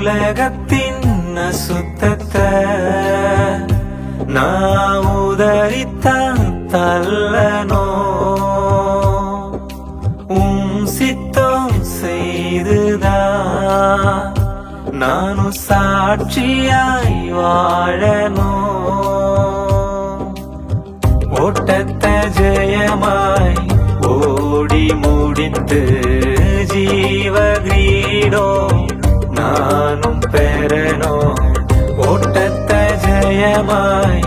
உலகத்தின் அசுத்தத்தை நான் உதறித்தான் தள்ளனோ சித்தம் செய்துதான் நானும் சாட்சியாய் வாழனோ ஓட்டத்தை ஜெயமாய் ஓடி முடித்து ஜீவ கிரீடம் நானும் பெறனோ ஓட்டத்தை ஜெயமாய்